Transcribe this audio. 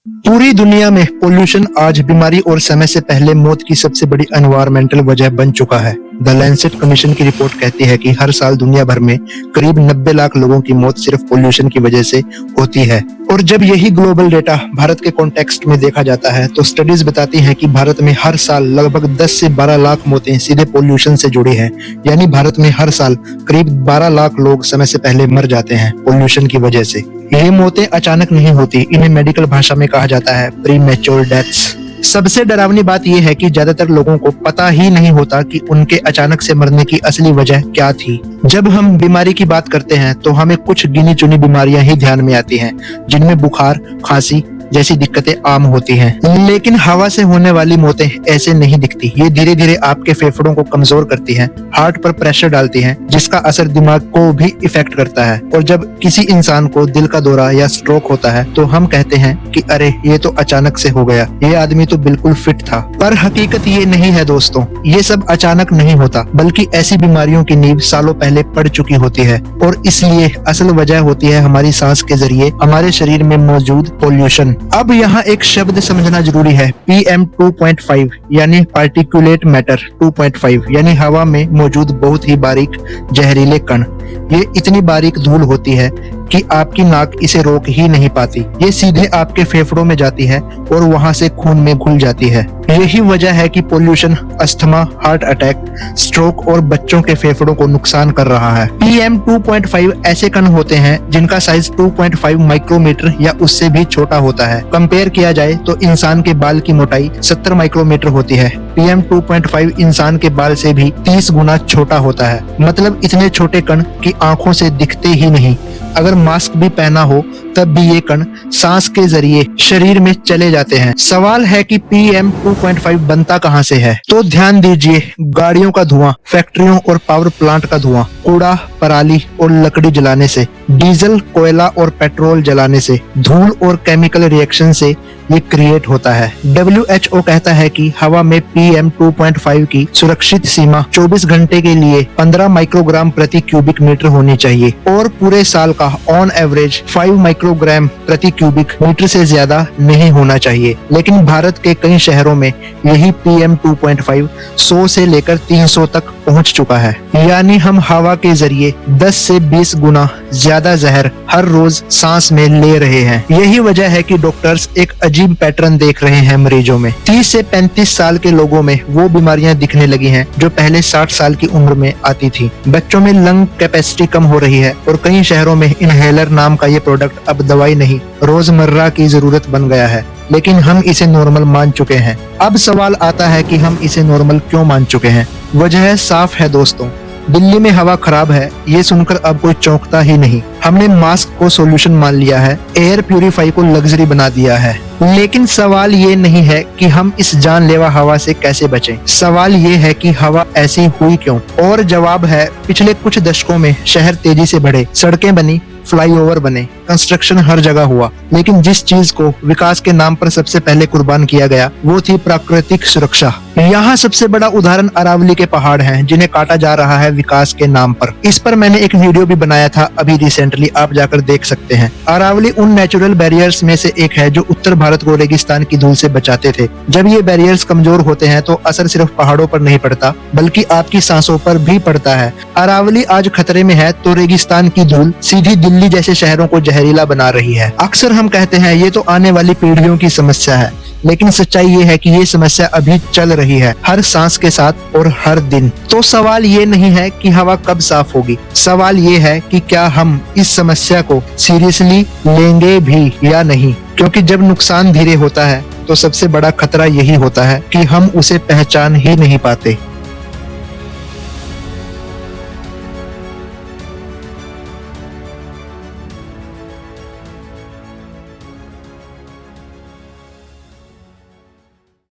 पूरी दुनिया में पोल्यूशन आज बीमारी और समय से पहले मौत की सबसे बड़ी एनवायरमेंटल वजह बन चुका है। द लैंसेट कमीशन की रिपोर्ट कहती है कि हर साल दुनिया भर में करीब 90 लाख लोगों की मौत सिर्फ पोल्यूशन की वजह से होती है। और जब यही ग्लोबल डेटा भारत के कॉन्टेक्स्ट में देखा जाता है तो स्टडीज बताती हैं कि भारत में हर साल लगभग 10 से 12 लाख मौतें सीधे पोल्यूशन से जुड़ी हैं। यानी भारत में हर साल करीब 12 लाख लोग समय से पहले मर जाते हैं पोल्यूशन की वजह से। ये मौतें अचानक नहीं होती, इन्हें मेडिकल भाषा में कहा जाता है प्रीमैच्योर डेथ्स। सबसे डरावनी बात यह है कि ज्यादातर लोगों को पता ही नहीं होता कि उनके अचानक से मरने की असली वजह क्या थी। जब हम बीमारी की बात करते हैं तो हमें कुछ गिनी चुनी बीमारियां ही ध्यान में आती हैं, जिनमें बुखार, खांसी जैसी दिक्कतें आम होती हैं। लेकिन हवा से होने वाली मौतें ऐसे नहीं दिखती। ये धीरे धीरे आपके फेफड़ों को कमजोर करती हैं, हार्ट पर प्रेशर डालती हैं, जिसका असर दिमाग को भी इफेक्ट करता है। और जब किसी इंसान को दिल का दौरा या स्ट्रोक होता है तो हम कहते हैं कि अरे ये तो अचानक से हो गया, ये आदमी तो बिल्कुल फिट था। पर हकीकत ये नहीं है दोस्तों, ये सब अचानक नहीं होता, बल्कि ऐसी बीमारियों की नींव सालों पहले पड़ चुकी होती है। और इसलिए असल वजह होती है हमारी सांस के जरिए हमारे शरीर में मौजूद पोल्यूशन। अब यहाँ एक शब्द समझना जरूरी है, PM 2.5 यानी पार्टिकुलेट मैटर 2.5 यानी हवा में मौजूद बहुत ही बारीक जहरीले कण। ये इतनी बारीक धूल होती है कि आपकी नाक इसे रोक ही नहीं पाती। ये सीधे आपके फेफड़ों में जाती है और वहां से खून में घुल जाती है। यही वजह है कि pollution asthma, heart attack, stroke और बच्चों के फेफड़ों को नुकसान कर रहा है। PM 2.5 ऐसे कण होते हैं जिनका साइज 2.5 माइक्रोमीटर या उससे भी छोटा होता है। कंपेयर किया जाए तो इंसान के बाल की मोटाई 70 माइक्रोमीटर होती है। PM 2.5 इंसान के बाल से भी 30 गुना छोटा होता है। मतलब इतने छोटे कण कि आंखों से दिखते ही नहीं। अगर मास्क भी पहना हो तब भी ये कण सांस के जरिए शरीर में चले जाते हैं। सवाल है कि PM 2.5 बनता कहाँ से है? तो ध्यान दीजिए, गाड़ियों का धुआं, फैक्ट्रियों और पावर प्लांट का धुआं, कूड़ा, पराली और लकड़ी जलाने से, डीजल, कोयला और पेट्रोल जलाने से, धूल और केमिकल रिएक्शन से ये क्रिएट होता है। WHO कहता है कि हवा में PM 2.5 की सुरक्षित सीमा 24 घंटे के लिए 15 माइक्रोग्राम प्रति क्यूबिक मीटर होनी चाहिए और पूरे साल का ऑन एवरेज 5 माइक्रोग्राम प्रति क्यूबिक मीटर से ज्यादा नहीं होना चाहिए। लेकिन भारत के कई शहरों में यही PM 2.5 100 से लेकर 300 तक पहुंच चुका है। यानी हम हवा के जरिए 10 से 20 गुना ज्यादा जहर हर रोज सांस में ले रहे हैं। यही वजह है कि डॉक्टर्स एक अजीब पैटर्न देख रहे हैं मरीजों में। 30 से 35 साल के लोगों में वो बीमारियां दिखने लगी हैं जो पहले 60 साल की उम्र में आती थी। बच्चों में लंग कैपेसिटी कम हो रही है और कई शहरों में इनहेलर नाम का ये प्रोडक्ट अब दवाई नहीं, रोजमर्रा की जरूरत बन गया है। लेकिन हम इसे नॉर्मल मान चुके हैं। अब सवाल आता है कि हम इसे नॉर्मल क्यों मान चुके हैं? वजह साफ है दोस्तों, दिल्ली में हवा खराब है ये सुनकर अब कोई चौंकता ही नहीं। हमने मास्क को सॉल्यूशन मान लिया है, एयर प्यूरिफाई को लग्जरी बना दिया है। लेकिन सवाल ये नहीं है कि हम इस जानलेवा हवा से कैसे बचें। सवाल ये है कि हवा ऐसी हुई क्यों? और जवाब है, पिछले कुछ दशकों में शहर तेजी से बढ़े, सड़कें बनी, फ्लाईओवर बने, कंस्ट्रक्शन हर जगह हुआ। लेकिन जिस चीज को विकास के नाम पर सबसे पहले कुर्बान किया गया वो थी प्राकृतिक सुरक्षा। यहाँ सबसे बड़ा उदाहरण अरावली के पहाड़ हैं, जिन्हें काटा जा रहा है विकास के नाम पर। इस पर मैंने एक वीडियो भी बनाया था अभी रिसेंटली, आप जाकर देख सकते हैं। अरावली उन नेचुरल बैरियर्स में से एक है जो उत्तर भारत को रेगिस्तान की धूल से बचाते थे। जब ये बैरियर्स कमजोर होते हैं तो असर सिर्फ पहाड़ों पर नहीं पड़ता बल्कि आपकी सांसों पर भी पड़ता है। अरावली आज खतरे में है तो रेगिस्तान की धूल सीधी दिल्ली जैसे शहरों को जहरीला बना रही है। अक्सर हम कहते हैं ये तो आने वाली पीढ़ियों की समस्या है, लेकिन सच्चाई ये है कि ये समस्या अभी चल रही है, हर सांस के साथ और हर दिन। तो सवाल ये नहीं है कि हवा कब साफ होगी, सवाल ये है कि क्या हम इस समस्या को सीरियसली लेंगे भी या नहीं। क्योंकि जब नुकसान धीरे होता है तो सबसे बड़ा खतरा यही होता है कि हम उसे पहचान ही नहीं पाते।